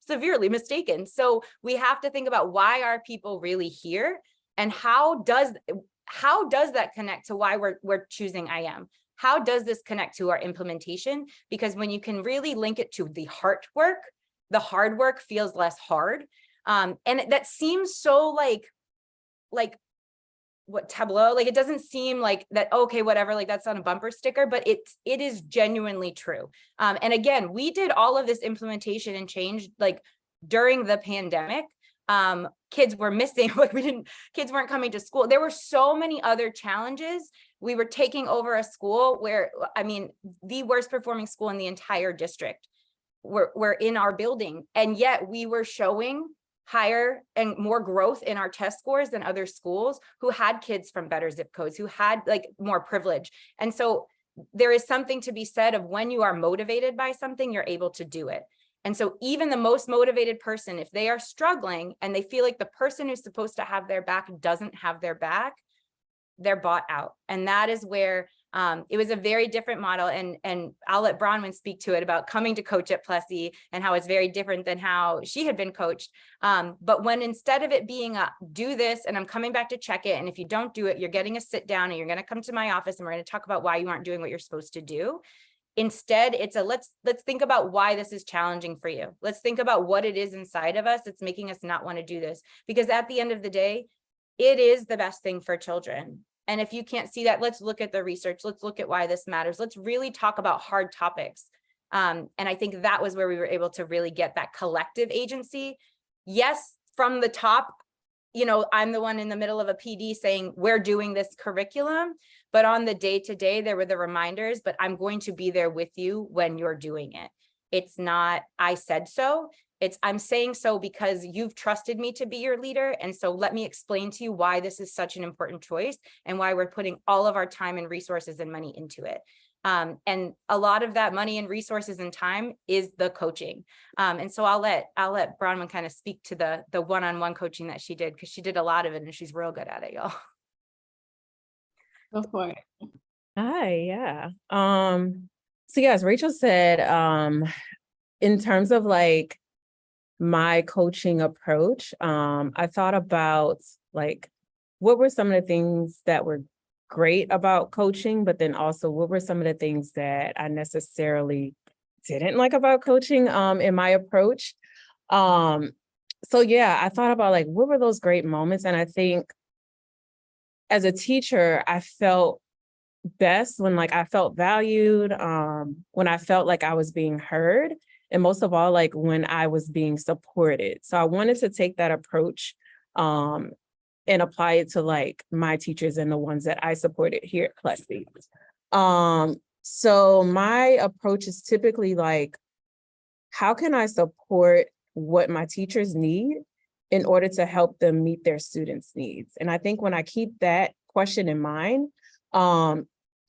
severely mistaken. So we have to think about, why are people really here? And how does that connect to why we're choosing IM? How does this connect to our implementation? Because when you can really link it to the heart work, the hard work feels less hard. And that seems so like what Tableau, like, it doesn't seem like that, okay, whatever, like that's on a bumper sticker, but it is genuinely true. And again, we did all of this implementation and change like during the pandemic. Kids were missing, like kids weren't coming to school. There were so many other challenges. We were taking over a school where, I mean, the worst performing school in the entire district were in our building. And yet we were showing higher and more growth in our test scores than other schools who had kids from better zip codes, who had like more privilege. And so there is something to be said of when you are motivated by something, you're able to do it. And so even the most motivated person, if they are struggling and they feel like the person who's supposed to have their back doesn't have their back, they're bought out. And that is where it was a very different model. And I'll let Bronwyn speak to it about coming to coach at Plessy and how it's very different than how she had been coached. But when instead of it being a do this and I'm coming back to check it, and if you don't do it, you're getting a sit down and you're going to come to my office and we're going to talk about why you aren't doing what you're supposed to do. Instead, it's a let's think about why this is challenging for you. Let's think about what it is inside of us that's making us not want to do this. Because at the end of the day, it is the best thing for children. And if you can't see that, let's look at the research. Let's look at why this matters. Let's really talk about hard topics. And I think that was where we were able to really get that collective agency. Yes, from the top, you know, I'm the one in the middle of a PD saying we're doing this curriculum, but on the day-to-day, there were the reminders, but I'm going to be there with you when you're doing it. It's not, I said so. It's, I'm saying so because you've trusted me to be your leader. And so let me explain to you why this is such an important choice and why we're putting all of our time and resources and money into it. And a lot of that money and resources and time is the coaching. And so I'll let Bronwyn kind of speak to the one-on-one coaching that she did, because she did a lot of it and she's real good at it, y'all. Go for it. Hi, yeah. So yeah, as Rachel said, in terms of like my coaching approach, I thought about like, what were some of the things that were great about coaching, but then also what were some of the things that I necessarily didn't like about coaching in my approach. So yeah, I thought about like, what were those great moments? And I think as a teacher, I felt best when like I felt valued, when I felt like I was being heard, and most of all, like when I was being supported. So I wanted to take that approach and apply it to like my teachers and the ones that I supported here at Plessy. So my approach is typically like, how can I support what my teachers need in order to help them meet their students' needs? And I think when I keep that question in mind,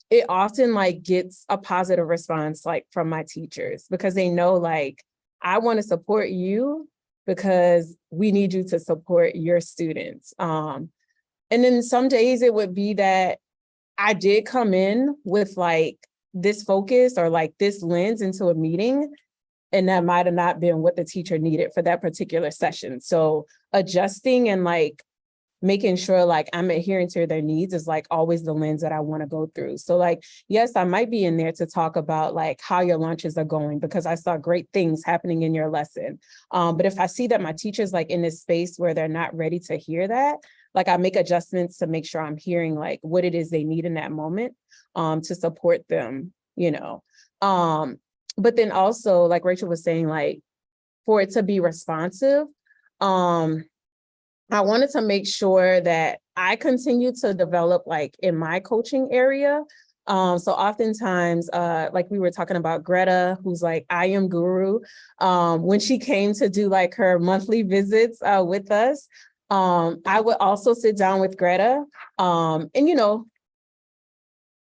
it often like gets a positive response like from my teachers, because they know like, I want to support you because we need you to support your students. And then some days it would be that I did come in with like this focus or like this lens into a meeting, and that might have not been what the teacher needed for that particular session. So adjusting and like making sure like I'm adhering to their needs is like always the lens that I want to go through. So like, yes, I might be in there to talk about like how your lunches are going because I saw great things happening in your lesson. But if I see that my teacher's like in this space where they're not ready to hear that, like I make adjustments to make sure I'm hearing like what it is they need in that moment to support them, you know. But then also like Rachel was saying, like for it to be responsive, I wanted to make sure that I continue to develop like in my coaching area. So oftentimes, like we were talking about Greta, who's like I am guru, when she came to do like her monthly visits with us, I would also sit down with Greta and, you know,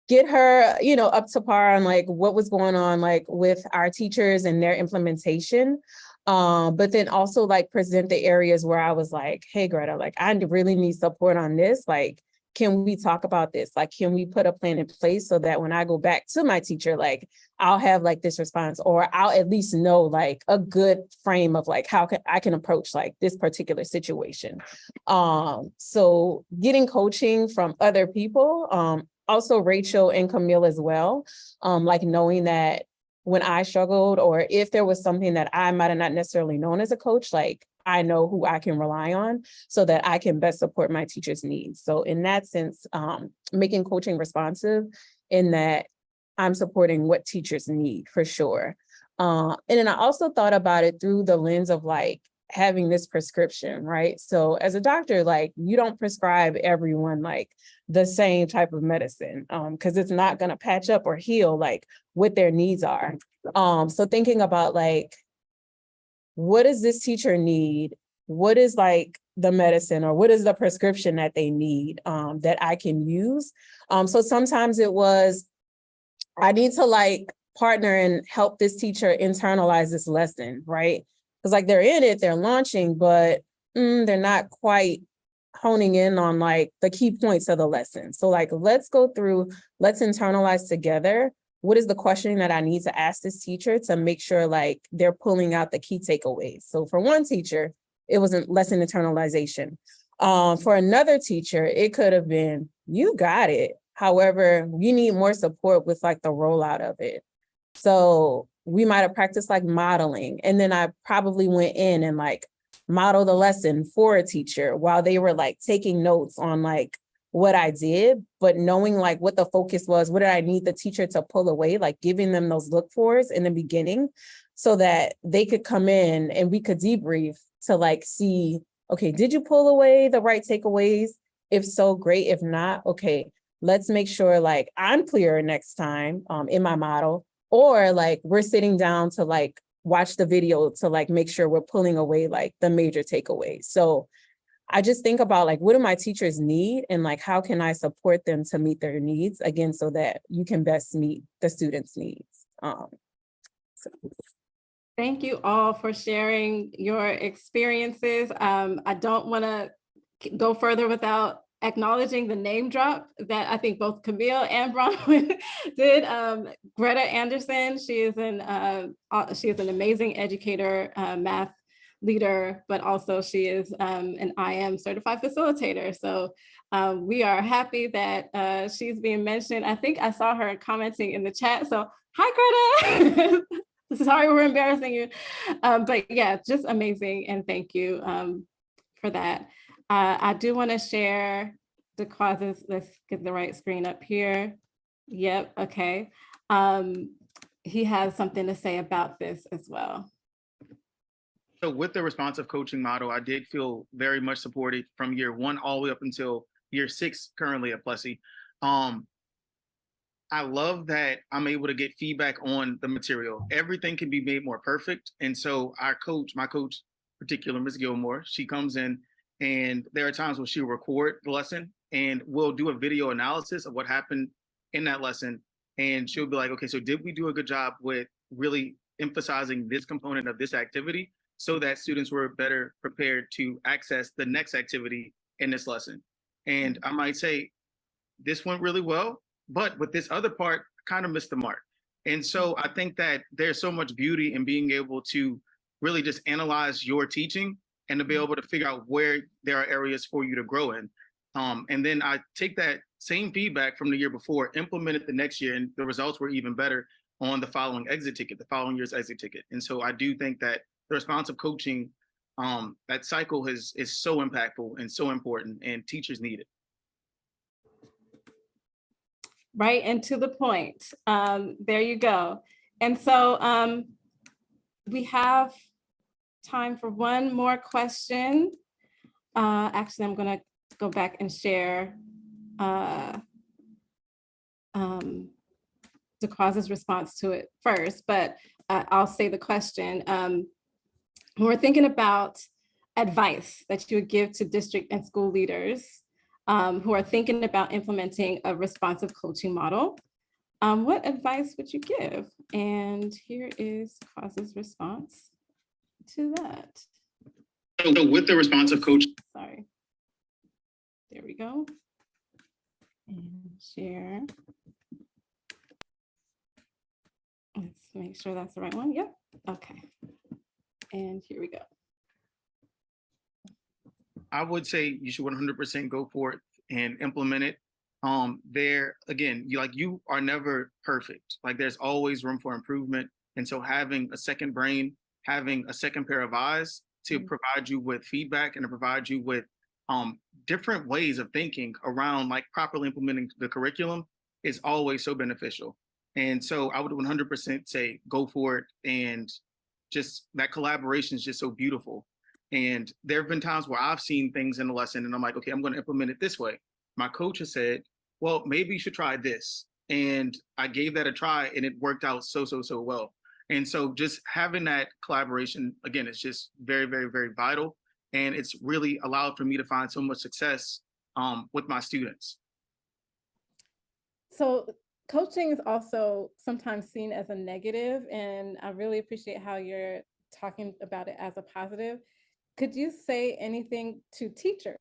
get her, you know, up to par on like what was going on like with our teachers and their implementation. But then also like present the areas where I was like, hey, Greta, like I really need support on this. Like, can we talk about this? Like, can we put a plan in place so that when I go back to my teacher, like I'll have like this response, or I'll at least know like a good frame of like how I can approach like this particular situation. So getting coaching from other people, also Rachel and Camille as well, like knowing that when I struggled, or if there was something that I might have not necessarily known as a coach, like I know who I can rely on so that I can best support my teachers' needs. So in that sense, making coaching responsive in that I'm supporting what teachers need for sure. And then I also thought about it through the lens of like having this prescription, right? So as a doctor, like you don't prescribe everyone like the same type of medicine because it's not going to patch up or heal like what their needs are. So thinking about like, what does this teacher need? What is like the medicine or what is the prescription that they need that I can use? So sometimes it was, I need to like partner and help this teacher internalize this lesson, right? Because like they're in it, they're launching, but they're not quite honing in on like the key points of the lesson. So like, let's go through, let's internalize together. What is the questioning that I need to ask this teacher to make sure like they're pulling out the key takeaways? So for one teacher, it wasn't lesson internalization. For another teacher, it could have been, you got it. However, you need more support with like the rollout of it. So we might have practiced like modeling. And then I probably went in and like model the lesson for a teacher while they were like taking notes on like what I did, but knowing like what the focus was, what did I need the teacher to pull away, like giving them those look fors in the beginning so that they could come in and we could debrief to like see, okay, did you pull away the right takeaways? If so, great. If not, okay, let's make sure like I'm clearer next time in my model, or like we're sitting down to like watch the video to like make sure we're pulling away like the major takeaways. So I just think about like, what do my teachers need and like, how can I support them to meet their needs again, so that you can best meet the students' needs. Thank you all for sharing your experiences. I don't want to go further without acknowledging the name drop that I think both Camille and Bronwyn did. Greta Anderson, she is an amazing educator, math leader, but also she is an IM certified facilitator. So we are happy that she's being mentioned. I think I saw her commenting in the chat. So hi, Greta. Sorry, we're embarrassing you. But yeah, just amazing. And thank you for that. I do want to share the causes. Let's get the right screen up here. Yep, okay. He has something to say about this as well. So with the responsive coaching model, I did feel very much supported from year 1 all the way up until year 6 currently at Plessy. I love that I'm able to get feedback on the material. Everything can be made more perfect. And so our coach, my coach, particular Ms. Gilmore, she comes in and there are times when she'll record the lesson and we'll do a video analysis of what happened in that lesson. And she'll be like, okay, so did we do a good job with really emphasizing this component of this activity so that students were better prepared to access the next activity in this lesson? And I might say, this went really well, but with this other part, I kind of missed the mark. And so I think that there's so much beauty in being able to really just analyze your teaching and to be able to figure out where there are areas for you to grow in. And then I take that same feedback from the year before, implement it the next year, and the results were even better on the following exit ticket, the following year's exit ticket. And so I do think that the responsive coaching, that cycle is so impactful and so important, and teachers need it. Right, and to the point. There you go. And so we have time for one more question. Actually, I'm going to go back and share DeQuaz's response to it first, but I'll say the question. When we're thinking about advice that you would give to district and school leaders who are thinking about implementing a responsive coaching model, what advice would you give? And here is DeQuaz's response to that. So with the responsive coach. Sorry. There we go. And share. Let's make sure that's the right one. Yep. Okay. And here we go. I would say you should 100% go for it and implement it. There again, you are never perfect. Like there's always room for improvement. And so having a second brain, having a second pair of eyes to provide you with feedback and to provide you with different ways of thinking around like properly implementing the curriculum is always so beneficial. And so I would 100% say go for it. And just that collaboration is just so beautiful. And there have been times where I've seen things in the lesson and I'm like, okay, I'm going to implement it this way. My coach has said, well, maybe you should try this. And I gave that a try and it worked out so well. And so just having that collaboration, again, it's just very, very, very vital. And it's really allowed for me to find so much success with my students. So coaching is also sometimes seen as a negative, and I really appreciate how you're talking about it as a positive. Could you say anything to teachers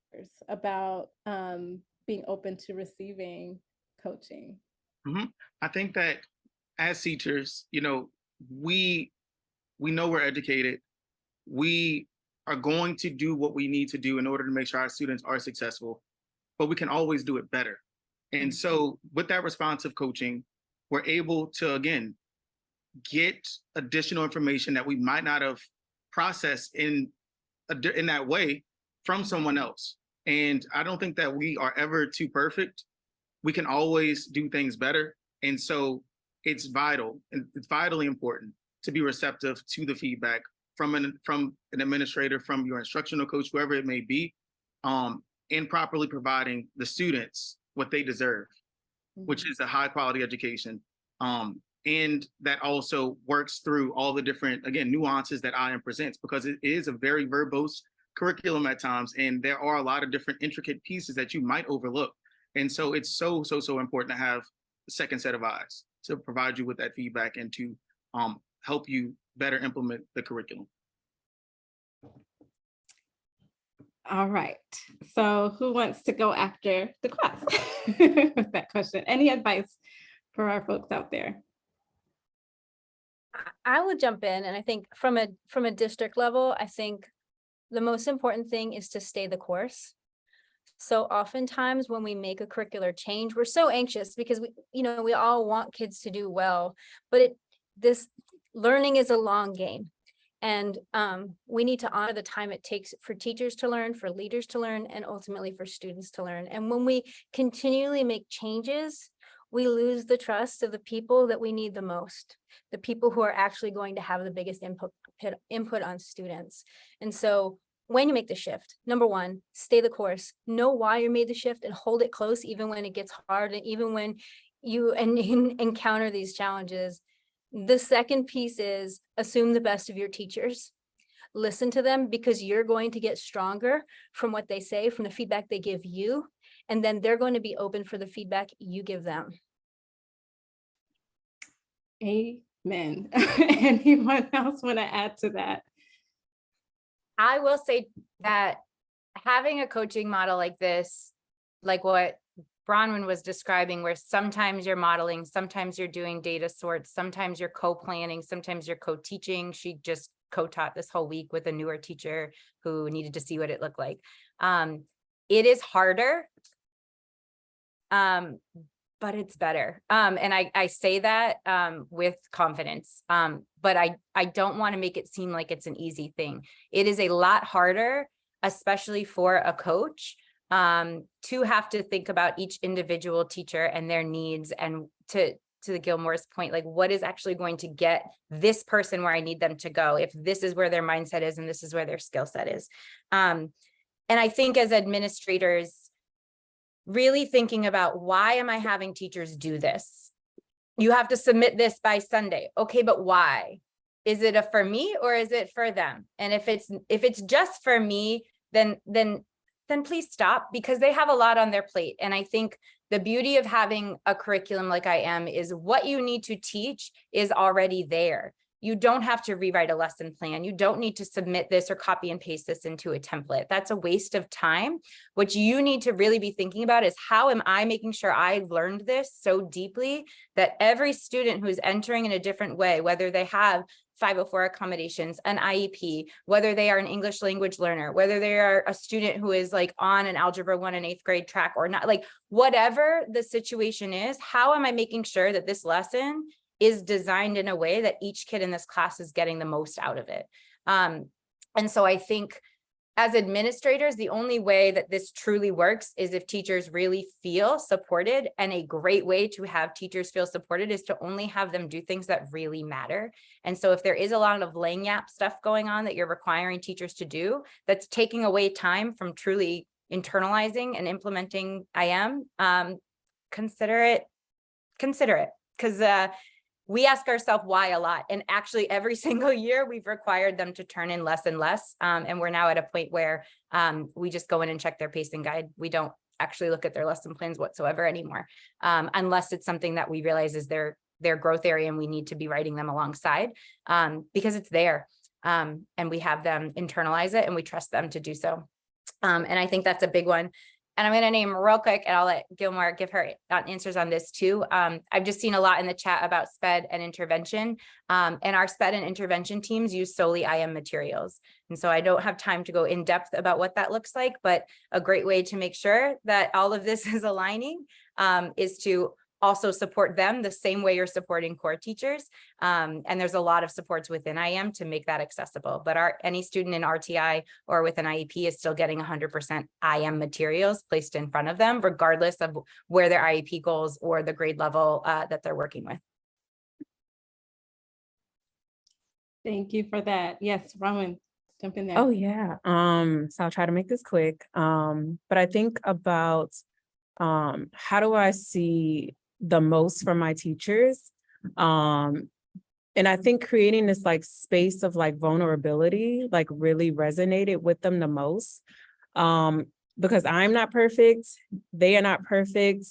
about being open to receiving coaching? I think that as teachers, you know, we know we're educated. We are going to do what we need to do in order to make sure our students are successful, but we can always do it better. And so with that responsive coaching, we're able to, again, get additional information that we might not have processed in that way from someone else. And I don't think that we are ever too perfect. We can always do things better. And so it's vital and it's vitally important to be receptive to the feedback from an administrator, from your instructional coach, whoever it may be, and properly providing the students what they deserve, which is a high quality education. And that also works through all the different, again, nuances that IM presents, because it is a very verbose curriculum at times. And there are a lot of different intricate pieces that you might overlook. And so it's so important to have a second set of eyes to provide you with that feedback and to help you better implement the curriculum. All right. So who wants to go after the class with that question? Any advice for our folks out there? I would jump in, and I think from a district level, I think the most important thing is to stay the course. So oftentimes when we make a curricular change, we're so anxious because we all want kids to do well, but this learning is a long game. And we need to honor the time it takes for teachers to learn, for leaders to learn, and ultimately for students to learn. And when we continually make changes, we lose the trust of the people that we need the most, the people who are actually going to have the biggest input on students. And so when you make the shift, number one, stay the course, know why you made the shift and hold it close, even when it gets hard and even when you encounter these challenges. The second piece is assume the best of your teachers. Listen to them, because you're going to get stronger from what they say, from the feedback they give you, and then they're going to be open for the feedback you give them. Amen. Anyone else want to add to that? I will say that having a coaching model like this, like what Bronwyn was describing, where sometimes you're modeling, sometimes you're doing data sorts, sometimes you're co-planning, sometimes you're co-teaching. She just co-taught this whole week with a newer teacher who needed to see what it looked like. It is harder, but it's better. And I say that with confidence, but I don't want to make it seem like it's an easy thing. It is a lot harder, especially for a coach, to have to think about each individual teacher and their needs, and to the Gilmore's point, like what is actually going to get this person where I need them to go, if this is where their mindset is and this is where their skill set is. And I think as administrators, really thinking about, why am I having teachers do this? You have to submit this by Sunday. Okay, but why? Is it for me or is it for them? And if it's just for me, then please stop, because they have a lot on their plate. And I think the beauty of having a curriculum like IM is what you need to teach is already there. You don't have to rewrite a lesson plan. You don't need to submit this or copy and paste this into a template. That's a waste of time. What you need to really be thinking about is, how am I making sure I learned this so deeply that every student who's entering in a different way, whether they have 504 accommodations, an IEP, whether they are an English language learner, whether they are a student who is like on an Algebra 1 and 8th grade track or not, like whatever the situation is, how am I making sure that this lesson is designed in a way that each kid in this class is getting the most out of it? And so I think as administrators, the only way that this truly works is if teachers really feel supported, and a great way to have teachers feel supported is to only have them do things that really matter. And so if there is a lot of lanyap stuff going on that you're requiring teachers to do, that's taking away time from truly internalizing and implementing IM, consider it, because we ask ourselves why a lot. And actually every single year we've required them to turn in less and less. And we're now at a point where we just go in and check their pacing guide. We don't actually look at their lesson plans whatsoever anymore, unless it's something that we realize is their growth area and we need to be writing them alongside, because it's there. And we have them internalize it and we trust them to do so. And I think that's a big one. And I'm going to name real quick, and I'll let Gilmore give her answers on this too. I've just seen a lot in the chat about SPED and intervention, and our SPED and intervention teams use solely IM materials. And so I don't have time to go in depth about what that looks like, but a great way to make sure that all of this is aligning is to also support them the same way you're supporting core teachers. And there's a lot of supports within IM to make that accessible, but any student in RTI or with an IEP is still getting 100% IM materials placed in front of them, regardless of where their IEP goals or the grade level that they're working with. Thank you for that. Yes, Rowan, jump in there. Oh yeah. So I'll try to make this quick. But I think about how do I see the most from my teachers? And I think creating this like space of like vulnerability, like really resonated with them the most. Because I'm not perfect, they are not perfect.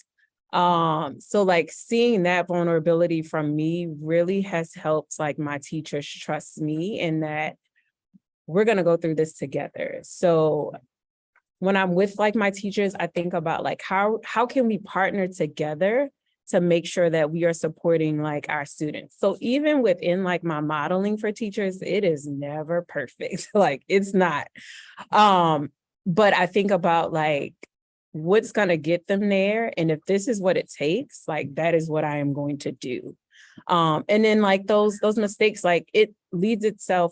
So like seeing that vulnerability from me really has helped like my teachers trust me in that we're gonna go through this together. So when I'm with like my teachers, I think about like how can we partner together to make sure that we are supporting like our students. So even within like my modeling for teachers, it is never perfect. Like it's not. But I think about like what's gonna get them there. And if this is what it takes, like that is what I am going to do. And then like those mistakes, like it lends itself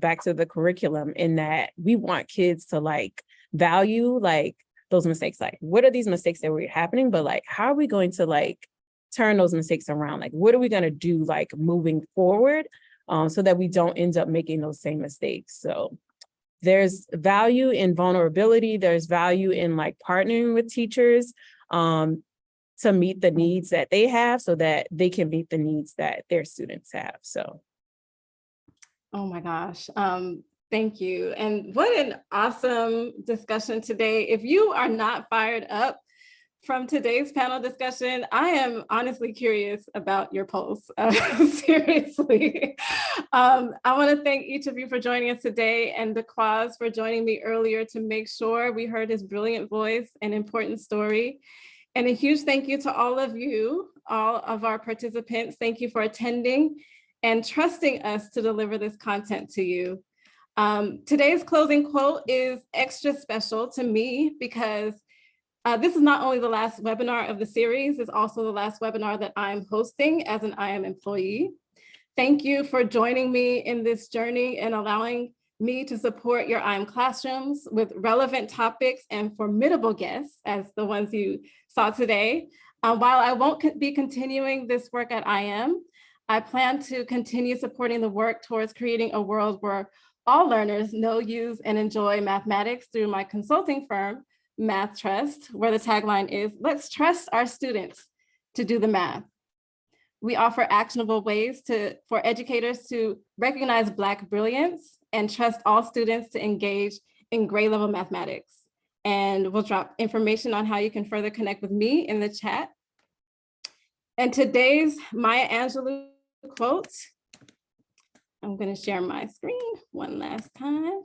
back to the curriculum in that we want kids to like value like those mistakes. Like what are these mistakes that were happening, but like how are we going to like turn those mistakes around? Like what are we going to do like moving forward so that we don't end up making those same mistakes? So there's value in vulnerability, there's value in like partnering with teachers to meet the needs that they have so that they can meet the needs that their students have. So oh my gosh. Thank you. And what an awesome discussion today. If you are not fired up from today's panel discussion, I am honestly curious about your pulse. Seriously. I want to thank each of you for joining us today, and DeQuaz for joining me earlier to make sure we heard his brilliant voice and important story. And a huge thank you to all of you, all of our participants. Thank you for attending and trusting us to deliver this content to you. Today's closing quote is extra special to me because this is not only the last webinar of the series, it's also the last webinar that I'm hosting as an IM employee. Thank you for joining me in this journey and allowing me to support your IM classrooms with relevant topics and formidable guests as the ones you saw today. While I won't be continuing this work at IM, I plan to continue supporting the work towards creating a world where all learners know, use, and enjoy mathematics through my consulting firm, Math Trust, where the tagline is, let's trust our students to do the math. We offer actionable ways for educators to recognize Black brilliance and trust all students to engage in grade level mathematics. And we'll drop information on how you can further connect with me in the chat. And today's Maya Angelou quote, I'm going to share my screen one last time.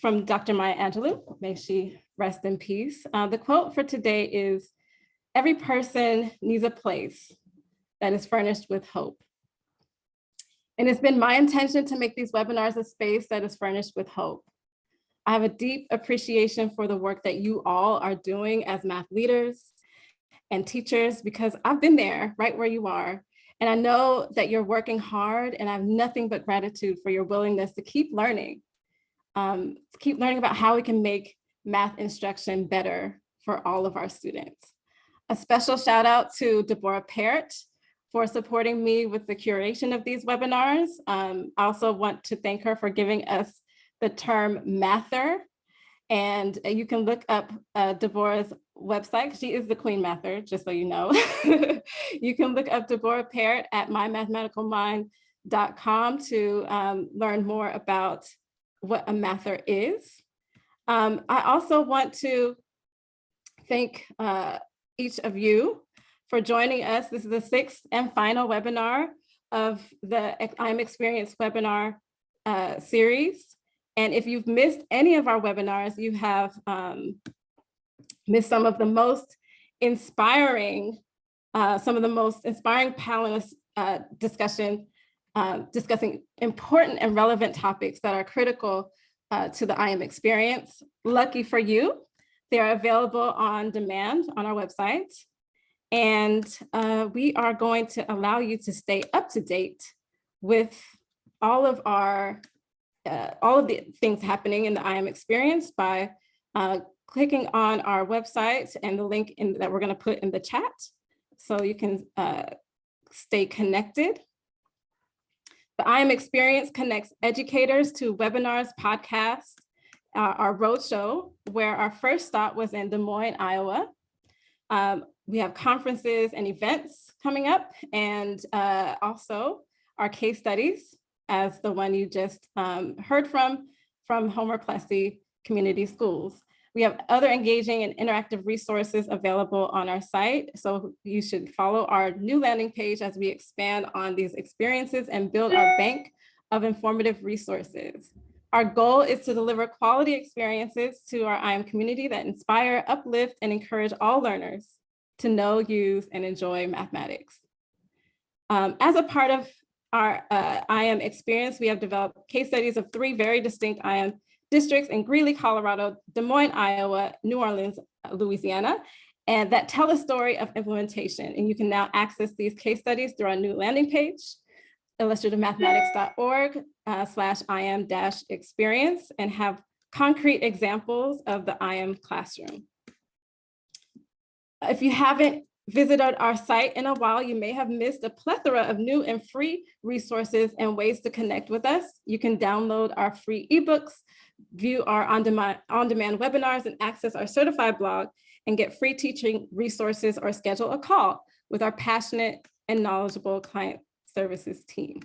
From Dr. Maya Angelou, may she rest in peace. The quote for today is, every person needs a place that is furnished with hope. And it's been my intention to make these webinars a space that is furnished with hope. I have a deep appreciation for the work that you all are doing as math leaders and teachers, because I've been there right where you are. And I know that you're working hard, and I have nothing but gratitude for your willingness to keep learning about how we can make math instruction better for all of our students. A special shout out to Deborah Parrott for supporting me with the curation of these webinars. I also want to thank her for giving us the term mather. And you can look up Deborah's website. She is the Queen Mather, just so you know. You can look up Deborah Parrott at mymathematicalmind.com to learn more about what a mather is. I also want to thank each of you for joining us. This is the 6th and final webinar of the I'm Experienced webinar series. And if you've missed any of our webinars, you have missed some of the most inspiring panelists discussing important and relevant topics that are critical to the I Am experience. Lucky for you, they are available on demand on our website. And we are going to allow you to stay up to date with all of the things happening in the I Am experience by clicking on our website and the link that we're going to put in the chat, so you can stay connected. The I Am experience connects educators to webinars, podcasts, our roadshow, where our first stop was in Des Moines, Iowa. We have conferences and events coming up, and also our case studies, as the one you just heard from Homer Plessy Community Schools. We have other engaging and interactive resources available on our site, so you should follow our new landing page as we expand on these experiences and build our bank of informative resources. Our goal is to deliver quality experiences to our I Am community that inspire, uplift, and encourage all learners to know, use, and enjoy mathematics. As a part of our I Am experience, we have developed case studies of 3 very distinct I Am districts in Greeley, Colorado, Des Moines, Iowa, New Orleans, Louisiana, and that tell a story of implementation. And you can now access these case studies through our new landing page, illustrativemathematics.org/IM-experience, and have concrete examples of the I Am classroom. If you haven't visited our site in a while, you may have missed a plethora of new and free resources and ways to connect with us. You can download our free ebooks, view our on-demand webinars, and access our certified blog, and get free teaching resources or schedule a call with our passionate and knowledgeable client services team.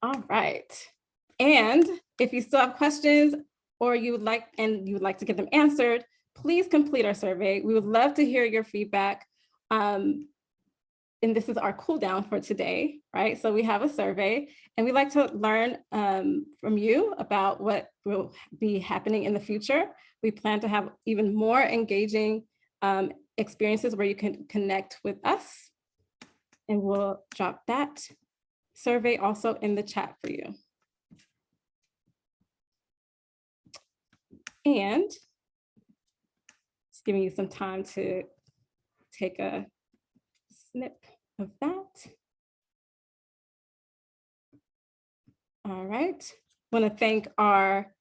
All right. And if you still have questions or you would like to get them answered, please complete our survey. We would love to hear your feedback. And this is our cool down for today, right? So we have a survey, and we'd like to learn from you about what will be happening in the future. We plan to have even more engaging experiences where you can connect with us. And we'll drop that survey also in the chat for you. And just giving you some time to take a snip of that. All right, I want to thank our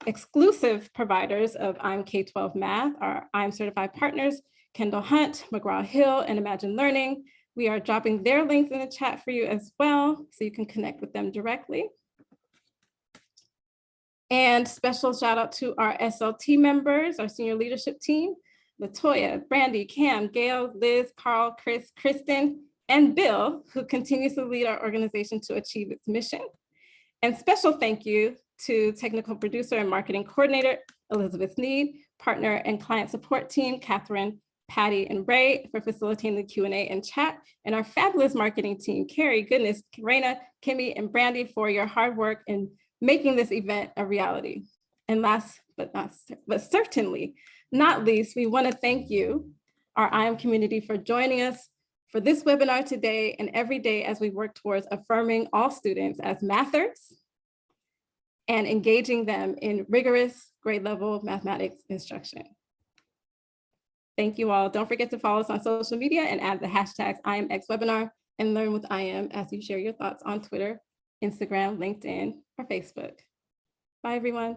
exclusive providers of I'm K-12 Math, our I'm certified partners, Kendall Hunt, McGraw-Hill, and Imagine Learning. We are dropping their links in the chat for you as well, so you can connect with them directly. And special shout out to our SLT members, our senior leadership team, Latoya, Brandy, Cam, Gail, Liz, Carl, Chris, Kristen, and Bill, who continues to lead our organization to achieve its mission. And special thank you to technical producer and marketing coordinator, Elizabeth Need, partner and client support team, Catherine, Patty, and Ray, for facilitating the Q&A and chat, and our fabulous marketing team, Carrie, Goodness, Raina, Kimmy, and Brandy, for your hard work in making this event a reality. And last but certainly not least, we want to thank you, our I Am community, for joining us for this webinar today and every day as we work towards affirming all students as mathers and engaging them in rigorous grade level mathematics instruction. Thank you all. Don't forget to follow us on social media and add the hashtags IamXwebinar and learn with IAM as you share your thoughts on Twitter, Instagram, LinkedIn, or Facebook. Bye, everyone.